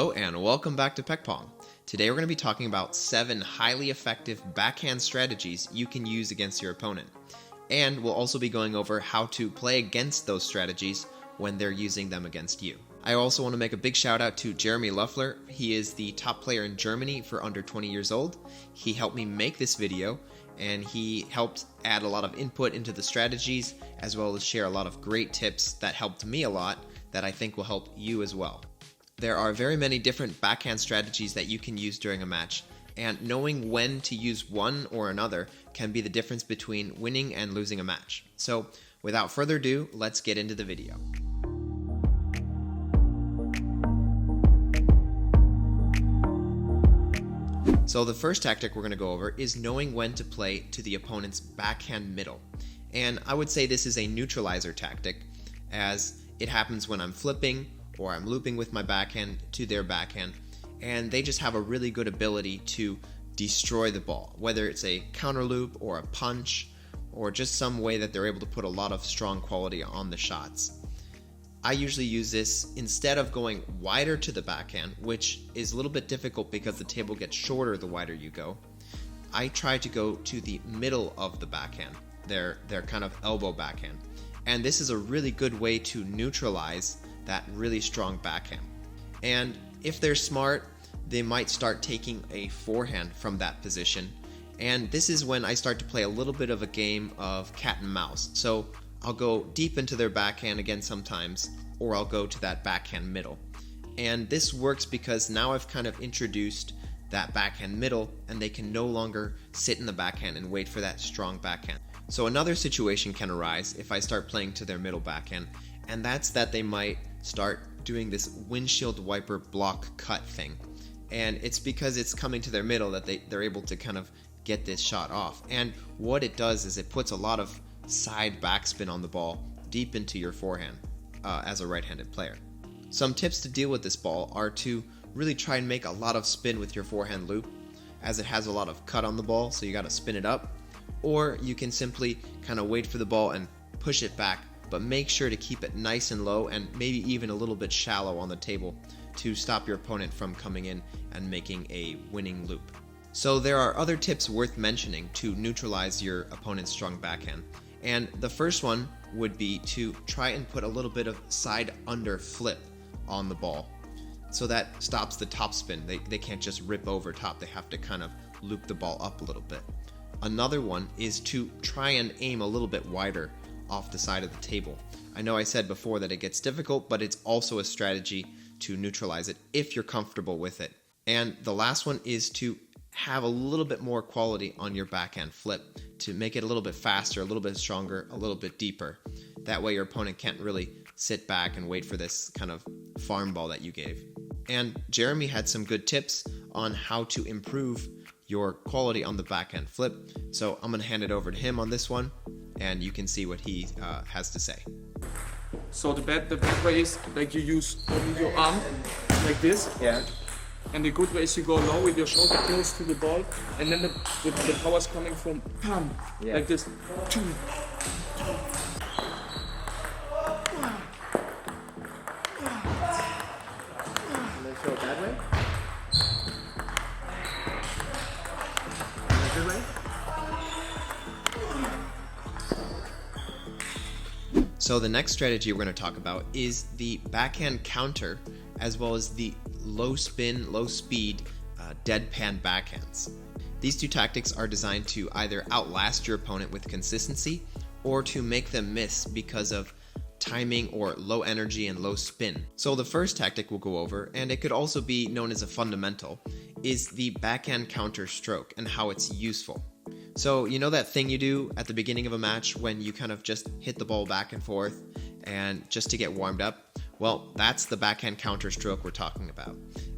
Hello and welcome back to Pek Pong. Today we're going to be talking about 7 highly effective backhand strategies you can use against your opponent. And we'll also be going over how to play against those strategies when they're using them against you. I also want to make a big shout out to Jeromy Löffler. He is the top player in Germany for under 20 years old. He helped me make this video and he helped add a lot of input into the strategies as well as share a lot of great tips that helped me a lot that I think will help you as well. There are very many different backhand strategies that you can use during a match, and knowing when to use one or another can be the difference between winning and losing a match. So without further ado, let's get into the video. So the first tactic we're going to go over is knowing when to play to the opponent's backhand middle. And I would say this is a neutralizer tactic, as it happens when I'm flipping or I'm looping with my backhand to their backhand, and they just have a really good ability to destroy the ball, whether it's a counter loop or a punch or just some way that they're able to put a lot of strong quality on the shots. I usually use this instead of going wider to the backhand, which is a little bit difficult because the table gets shorter the wider you go. I try to go to the middle of the backhand, their kind of elbow backhand. And this is a really good way to neutralize that really strong backhand. And if they're smart, they might start taking a forehand from that position. And this is when I start to play a little bit of a game of cat and mouse. So I'll go deep into their backhand again sometimes, or I'll go to that backhand middle. And this works because now I've kind of introduced that backhand middle, and they can no longer sit in the backhand and wait for that strong backhand. So another situation can arise if I start playing to their middle backhand, and that's that they might start doing this windshield wiper block cut thing. And it's because it's coming to their middle that they're able to kind of get this shot off. And what it does is it puts a lot of side backspin on the ball deep into your forehand as a right-handed player. Some tips to deal with this ball are to really try and make a lot of spin with your forehand loop, as it has a lot of cut on the ball, so you got to spin it up. Or you can simply kind of wait for the ball and push it back, but make sure to keep it nice and low and maybe even a little bit shallow on the table to stop your opponent from coming in and making a winning loop. So there are other tips worth mentioning to neutralize your opponent's strong backhand. And the first one would be to try and put a little bit of side under flip on the ball. So that stops the top spin. They can't just rip over top, they have to kind of loop the ball up a little bit. Another one is to try and aim a little bit wider off the side of the table. I know I said before that it gets difficult, but it's also a strategy to neutralize it if you're comfortable with it. And the last one is to have a little bit more quality on your backhand flip to make it a little bit faster, a little bit stronger, a little bit deeper. That way your opponent can't really sit back and wait for this kind of farm ball that you gave. And Jeromy had some good tips on how to improve your quality on the backhand flip. So I'm going to hand it over to him on this one, and you can see what he has to say. So the bad way is like you use your arm like this. Yeah. And the good way is you go low with your shoulder close to the ball, and then the power's coming from palm, like this. So that way? Good way? So the next strategy we're going to talk about is the backhand counter, as well as the low spin, low speed, deadpan backhands. These two tactics are designed to either outlast your opponent with consistency or to make them miss because of timing or low energy and low spin. So the first tactic we'll go over, and it could also be known as a fundamental, is the backhand counter stroke and how it's useful. So you know that thing you do at the beginning of a match when you kind of just hit the ball back and forth and just to get warmed up? Well, that's the backhand counter stroke we're talking about.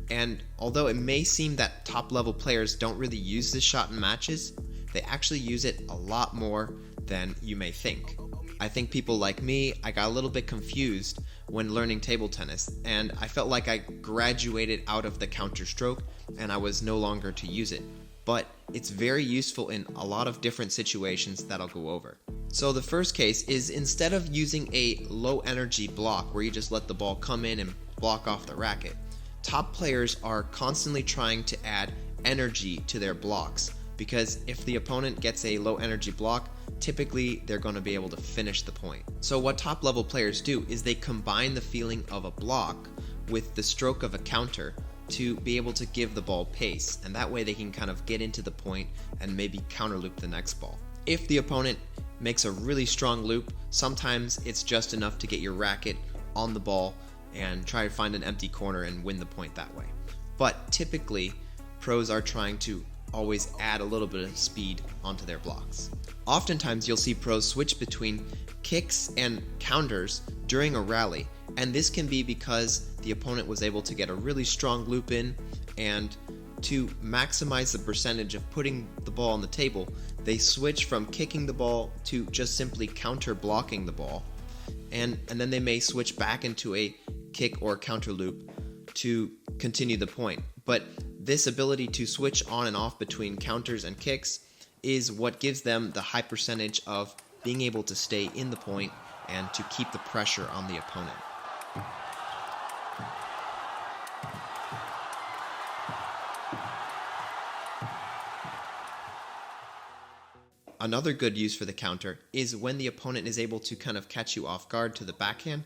And although it may seem that top level players don't really use this shot in matches, they actually use it a lot more than you may think. I think people like me, I got a little bit confused when learning table tennis, and I felt like I graduated out of the counter stroke and I was no longer to use it. But it's very useful in a lot of different situations that I'll go over. So the first case is, instead of using a low energy block where you just let the ball come in and block off the racket, top players are constantly trying to add energy to their blocks, because if the opponent gets a low energy block, typically they're going to be able to finish the point. So what top level players do is they combine the feeling of a block with the stroke of a counter to be able to give the ball pace, and that way they can kind of get into the point and maybe counter loop the next ball. If the opponent makes a really strong loop, sometimes it's just enough to get your racket on the ball and try to find an empty corner and win the point that way. But typically, pros are trying to always add a little bit of speed onto their blocks. Oftentimes you'll see pros switch between kicks and counters during a rally, and this can be because the opponent was able to get a really strong loop in, and to maximize the percentage of putting the ball on the table, they switch from kicking the ball to just simply counter blocking the ball, and then they may switch back into a kick or counter loop to continue the point. But this ability to switch on and off between counters and kicks is what gives them the high percentage of being able to stay in the point and to keep the pressure on the opponent. Another good use for the counter is when the opponent is able to kind of catch you off guard to the backhand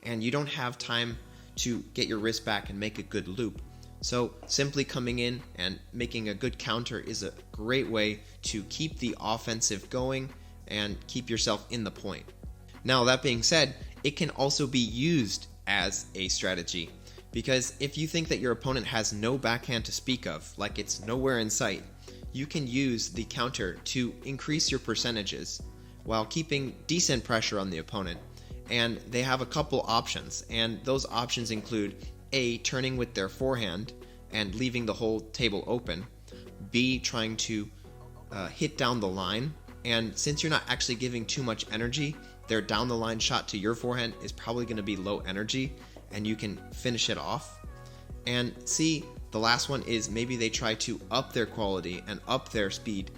and you don't have time to get your wrist back and make a good loop. So simply coming in and making a good counter is a great way to keep the offensive going and keep yourself in the point. Now, that being said, it can also be used as a strategy, because if you think that your opponent has no backhand to speak of, like it's nowhere in sight, you can use the counter to increase your percentages while keeping decent pressure on the opponent. And they have a couple options, and those options include A, turning with their forehand and leaving the whole table open, B, trying to hit down the line, and since you're not actually giving too much energy, their down the line shot to your forehand is probably going to be low energy and you can finish it off. And C, the last one is maybe they try to up their quality and up their speed,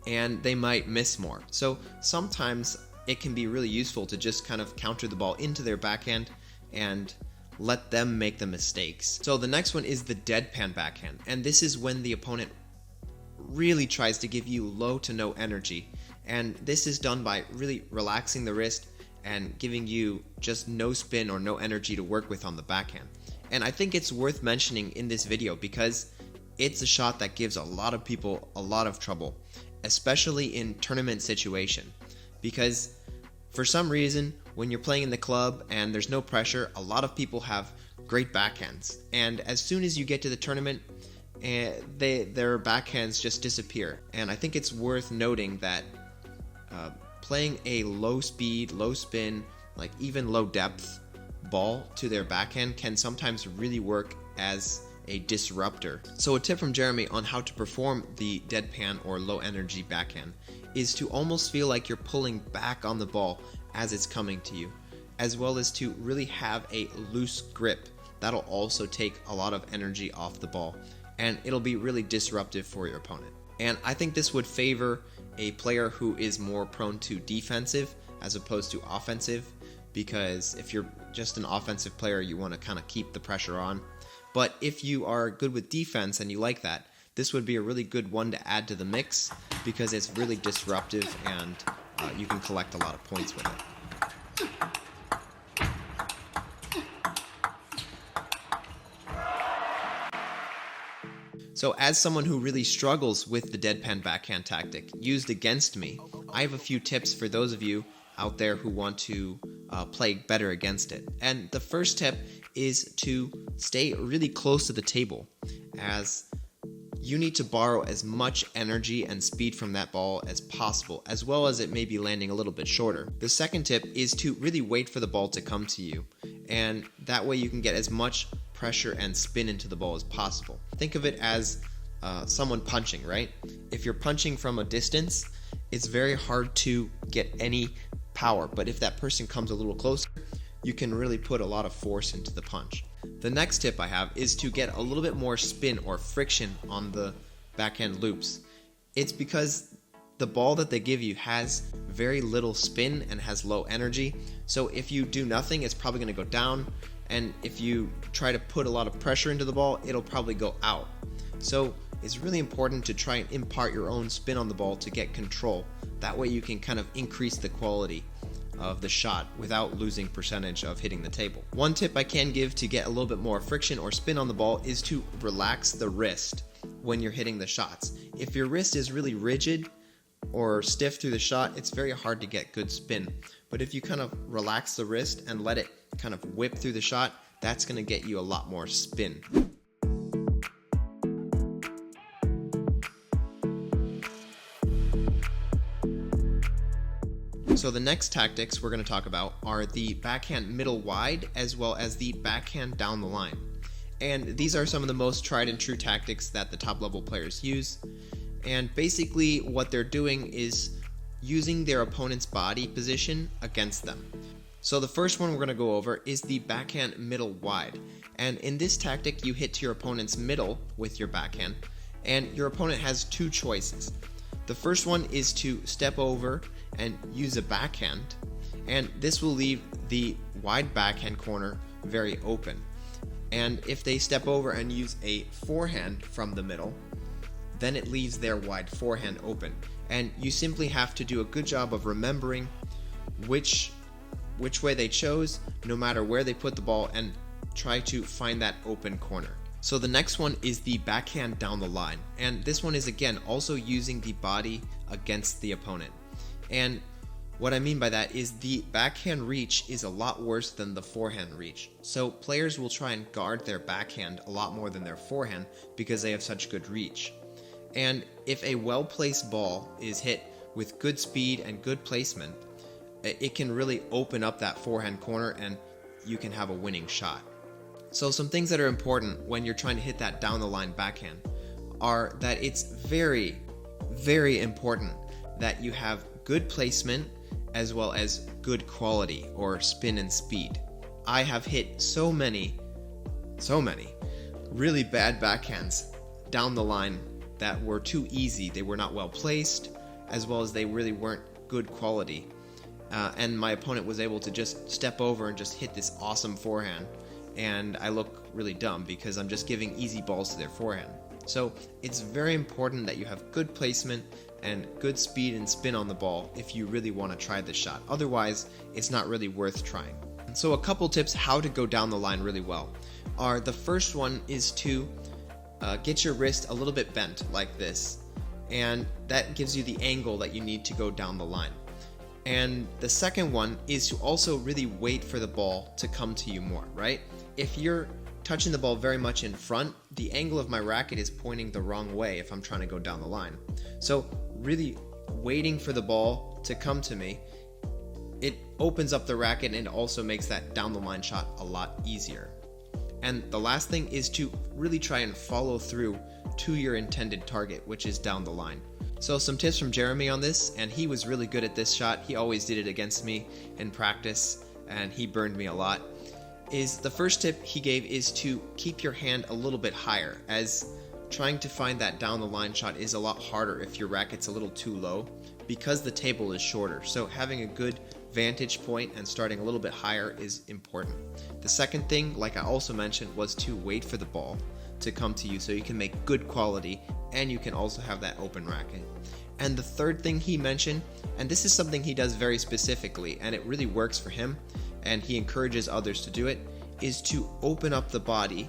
and they might miss more. So sometimes it can be really useful to just kind of counter the ball into their backhand and let them make the mistakes. So the next one is the deadpan backhand, and this is when the opponent really tries to give you low to no energy, and this is done by really relaxing the wrist and giving you just no spin or no energy to work with on the backhand. And I think it's worth mentioning in this video because it's a shot that gives a lot of people a lot of trouble, especially in tournament situation, because for some reason when you're playing in the club and there's no pressure, a lot of people have great backhands, and as soon as you get to the tournament, their backhands just disappear. And I think it's worth noting that playing a low speed, low spin, like even low depth ball to their backhand can sometimes really work as a disruptor. So a tip from Jeromy on how to perform the deadpan or low energy backhand is to almost feel like you're pulling back on the ball as it's coming to you, as well as to really have a loose grip. That'll also take a lot of energy off the ball, and it'll be really disruptive for your opponent. And I think this would favor a player who is more prone to defensive as opposed to offensive, because if you're just an offensive player, you want to kind of keep the pressure on. But if you are good with defense and you like that, this would be a really good one to add to the mix because it's really disruptive and you can collect a lot of points with it. So as someone who really struggles with the deadpan backhand tactic used against me, I have a few tips for those of you out there who want to play better against it. And the first tip is to stay really close to the table, as you need to borrow as much energy and speed from that ball as possible, as well as it may be landing a little bit shorter. The second tip is to really wait for the ball to come to you, and that way you can get as much pressure and spin into the ball as possible. Think of it as someone punching, right? If you're punching from a distance, it's very hard to get any power, but if that person comes a little closer, you can really put a lot of force into the punch. The next tip I have is to get a little bit more spin or friction on the backhand loops. It's because the ball that they give you has very little spin and has low energy, so if you do nothing, it's probably going to go down, and if you try to put a lot of pressure into the ball, it'll probably go out. So it's really important to try and impart your own spin on the ball to get control. That way you can kind of increase the quality of the shot without losing percentage of hitting the table. One tip I can give to get a little bit more friction or spin on the ball is to relax the wrist when you're hitting the shots. If your wrist is really rigid or stiff through the shot, it's very hard to get good spin. But if you kind of relax the wrist and let it kind of whip through the shot, that's going to get you a lot more spin. So the next tactics we're going to talk about are the backhand middle wide as well as the backhand down the line. And these are some of the most tried and true tactics that the top level players use. And basically what they're doing is using their opponent's body position against them. So the first one we're going to go over is the backhand middle wide. And in this tactic you hit to your opponent's middle with your backhand, and your opponent has two choices. The first one is to step over and use a backhand, and this will leave the wide backhand corner very open. And if they step over and use a forehand from the middle, then it leaves their wide forehand open. And you simply have to do a good job of remembering which way they chose, no matter where they put the ball, and try to find that open corner. So the next one is the backhand down the line, and this one is again also using the body against the opponent. And what I mean by that is the backhand reach is a lot worse than the forehand reach. So players will try and guard their backhand a lot more than their forehand because they have such good reach. And if a well-placed ball is hit with good speed and good placement, it can really open up that forehand corner and you can have a winning shot. So some things that are important when you're trying to hit that down the line backhand are that it's very, very important that you have good placement as well as good quality or spin and speed. I have hit so many really bad backhands down the line that were too easy. They were not well placed, as well as they really weren't good quality. And my opponent was able to just step over and just hit this awesome forehand, and I look really dumb because I'm just giving easy balls to their forehand. So it's very important that you have good placement and good speed and spin on the ball if you really want to try this shot. Otherwise, it's not really worth trying. So a couple tips how to go down the line really well are, the first one is to get your wrist a little bit bent like this, and that gives you the angle that you need to go down the line. And the second one is to also really wait for the ball to come to you more, right? If you're touching the ball very much in front, the angle of my racket is pointing the wrong way if I'm trying to go down the line. So really waiting for the ball to come to me, it opens up the racket and also makes that down the line shot a lot easier. And the last thing is to really try and follow through to your intended target, which is down the line. So some tips from Jeromy on this, and he was really good at this shot. He always did it against me in practice, and he burned me a lot. Is the first tip he gave is to keep your hand a little bit higher, as trying to find that down the line shot is a lot harder if your racket's a little too low because the table is shorter. So having a good vantage point and starting a little bit higher is important. The second thing, like I also mentioned, was to wait for the ball to come to you so you can make good quality and you can also have that open racket. And the third thing he mentioned, and this is something he does very specifically and it really works for him and he encourages others to do it, is to open up the body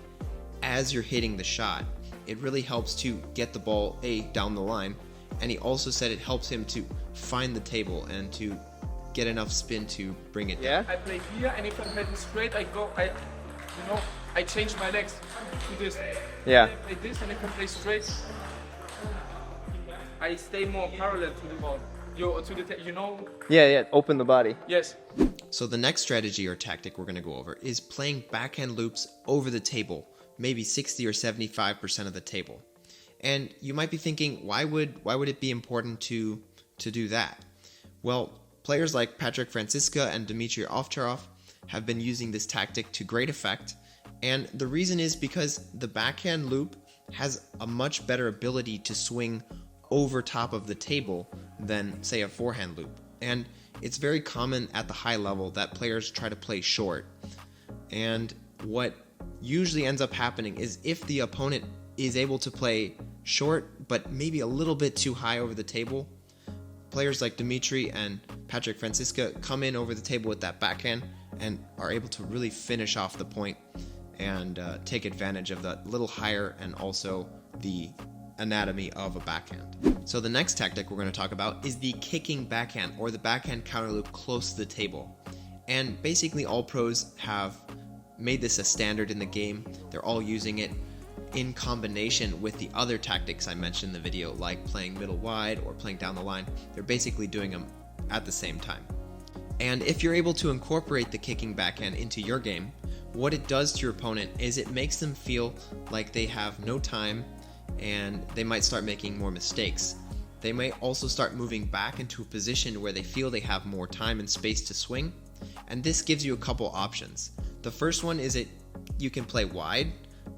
as you're hitting the shot. It really helps to get the ball down the line, and he also said it helps him to find the table and to get enough spin to bring it down. I play here, and if I'm heading straight, I change my legs to this. Yeah. I play this, and if I play straight, I stay more parallel to the ball. Yeah, open the body. Yes. So the next strategy or tactic we're going to go over is playing backhand loops over the table, maybe 60 or 75% of the table. And you might be thinking, why would it be important to do that? Well, players like Patrick Franziska and Dmitry Ovcharov have been using this tactic to great effect, and the reason is because the backhand loop has a much better ability to swing over top of the table than, say, a forehand loop. And it's very common at the high level that players try to play short. And what usually ends up happening is if the opponent is able to play short but maybe a little bit too high over the table, players like Dimitri and Patrick Francisca come in over the table with that backhand and are able to really finish off the point and take advantage of the little higher and also the anatomy of a backhand. So the next tactic we're going to talk about is the kicking backhand, or the backhand counter loop close to the table. And basically all pros have made this a standard in the game. They're all using it in combination with the other tactics I mentioned in the video, like playing middle wide or playing down the line. They're basically doing them at the same time. And if you're able to incorporate the kicking backhand into your game, what it does to your opponent is it makes them feel like they have no time, and they might start making more mistakes. They may also start moving back into a position where they feel they have more time and space to swing, and this gives you a couple options. The first one is you can play wide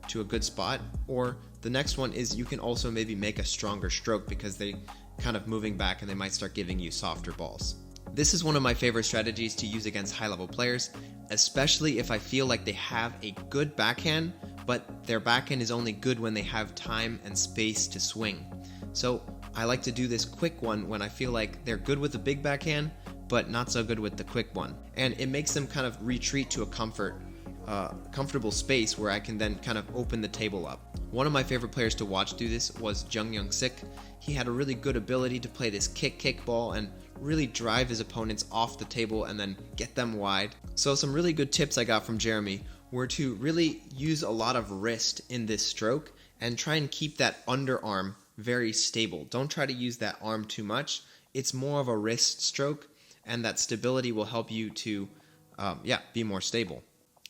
to a good spot, or the next one is you can also maybe make a stronger stroke because they kind of moving back and they might start giving you softer balls. This is one of my favorite strategies to use against high-level players, especially if I feel like they have a good backhand, but their backhand is only good when they have time and space to swing. So I like to do this quick one when I feel like they're good with the big backhand, but not so good with the quick one. And it makes them kind of retreat to a comfortable space where I can then kind of open the table up. One of my favorite players to watch do this was Jung Young Sik. He had a really good ability to play this kick ball and really drive his opponents off the table and then get them wide. So some really good tips I got from Jeromy were to really use a lot of wrist in this stroke and try and keep that underarm very stable. Don't try to use that arm too much. It's more of a wrist stroke, and that stability will help you to be more stable.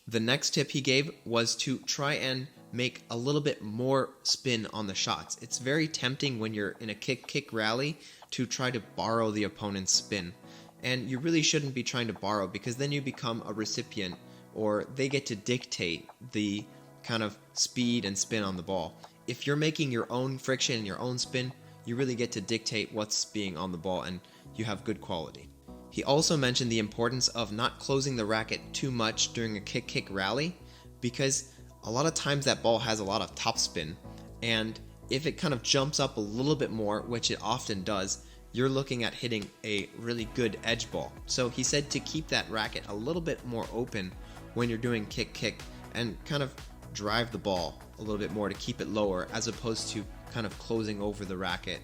The next tip he gave was to try and make a little bit more spin on the shots. It's very tempting when you're in a kick rally to try to borrow the opponent's spin. And you really shouldn't be trying to borrow, because then you become a recipient, or they get to dictate the kind of speed and spin on the ball. If you're making your own friction and your own spin, you really get to dictate what's being on the ball, and you have good quality. He also mentioned the importance of not closing the racket too much during a kick rally, because a lot of times that ball has a lot of topspin, and if it kind of jumps up a little bit more, which it often does, you're looking at hitting a really good edge ball. So he said to keep that racket a little bit more open when you're doing kick and kind of drive the ball a little bit more to keep it lower, as opposed to kind of closing over the racket,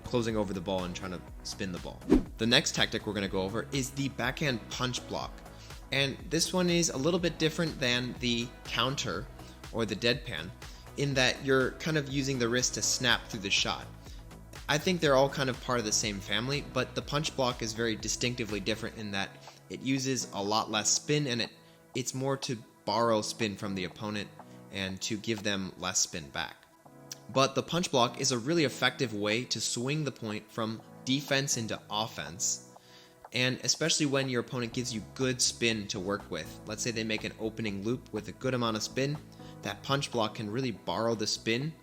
closing over the ball and trying to spin the ball. The next tactic we're going to go over is the backhand punch block. And this one is a little bit different than the counter or the deadpan, in that you're kind of using the wrist to snap through the shot. I think they're all kind of part of the same family, but the punch block is very distinctively different in that it uses a lot less spin, and it's more to borrow spin from the opponent and to give them less spin back. But the punch block is a really effective way to swing the point from defense into offense, and especially when your opponent gives you good spin to work with. Let's say they make an opening loop with a good amount of spin. That punch block can really borrow the spin,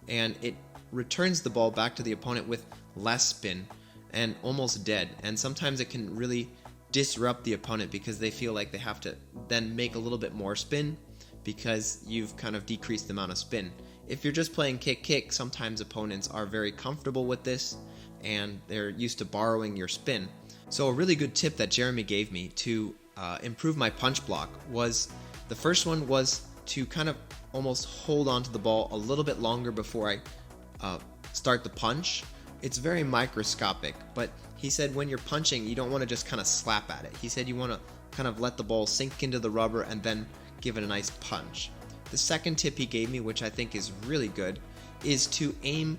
and it returns the ball back to the opponent with less spin and almost dead. And sometimes it can really disrupt the opponent because they feel like they have to then make a little bit more spin because you've kind of decreased the amount of spin. If you're just playing kick, sometimes opponents are very comfortable with this and they're used to borrowing your spin. So a really good tip that Jeromy gave me to improve my punch block was, the first one was to kind of almost hold onto the ball a little bit longer before I start the punch. It's very microscopic, but he said when you're punching, you don't want to just kind of slap at it. He said you want to kind of let the ball sink into the rubber and then give it a nice punch. The second tip he gave me, which I think is really good, is to aim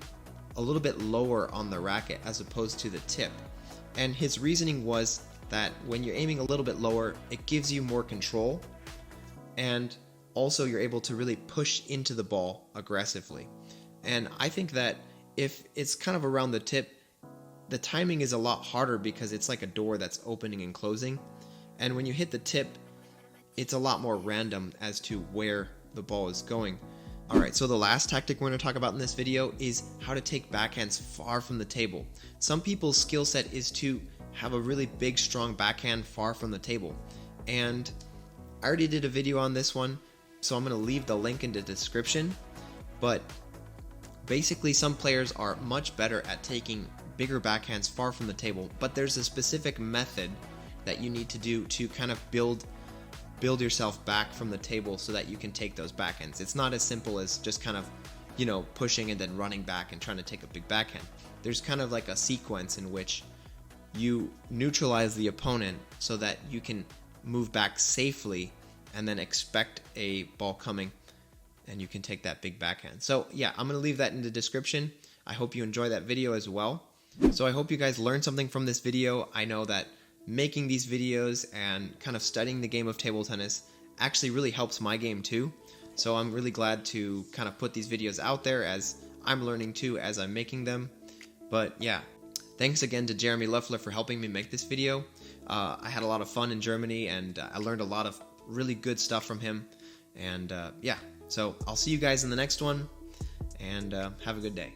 a little bit lower on the racket as opposed to the tip. And his reasoning was that when you're aiming a little bit lower, it gives you more control, and also you're able to really push into the ball aggressively. And I think that if it's kind of around the tip, the timing is a lot harder because it's like a door that's opening and closing. And when you hit the tip, it's a lot more random as to where the ball is going. Alright, so the last tactic we're going to talk about in this video is how to take backhands far from the table. Some people's skill set is to have a really big, strong backhand far from the table. And I already did a video on this one, so I'm going to leave the link in the description. But basically, some players are much better at taking bigger backhands far from the table, but there's a specific method that you need to do to kind of build yourself back from the table so that you can take those backhands. It's not as simple as just kind of, you know, pushing and then running back and trying to take a big backhand. There's kind of like a sequence in which you neutralize the opponent so that you can move back safely and then expect a ball coming and you can take that big backhand. So yeah, I'm going to leave that in the description. I hope you enjoy that video as well. So I hope you guys learned something from this video. I know that making these videos and kind of studying the game of table tennis actually really helps my game too. So I'm really glad to kind of put these videos out there as I'm learning too as I'm making them. But yeah, thanks again to Jeromy Löffler for helping me make this video. I had a lot of fun in Germany and I learned a lot of really good stuff from him. And yeah, so I'll see you guys in the next one and have a good day.